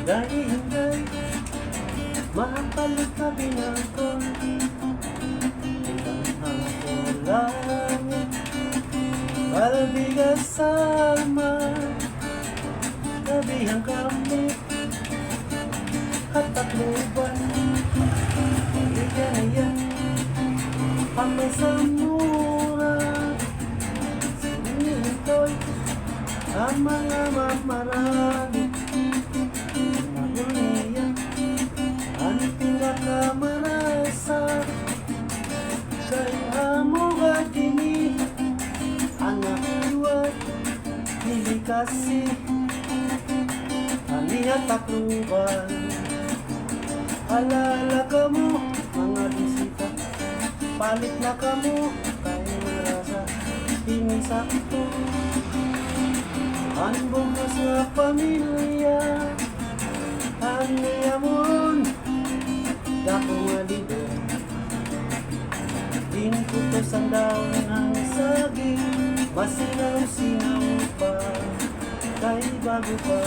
Hinday-hinday, mapalit ka binangkon. Ilang hangkulangin, kalbigas sama, kabihang kami, katakluban. Iyan-iyan, amay sa mura, sinitoy, ang mga mamarami. Maguliya, ang pinakamarasa, kaya mo gagini, anak iwat, hindi kasi, anihat takluban. Alala ka mo, mga bisita, palit na ka mo, kaya marasa, pinisakto. Ang bukas na pamilya, ang niyamon, dako nga lido. Dinkutos ang daon ng saging, masinaw-sinaw pa, kay bago pa.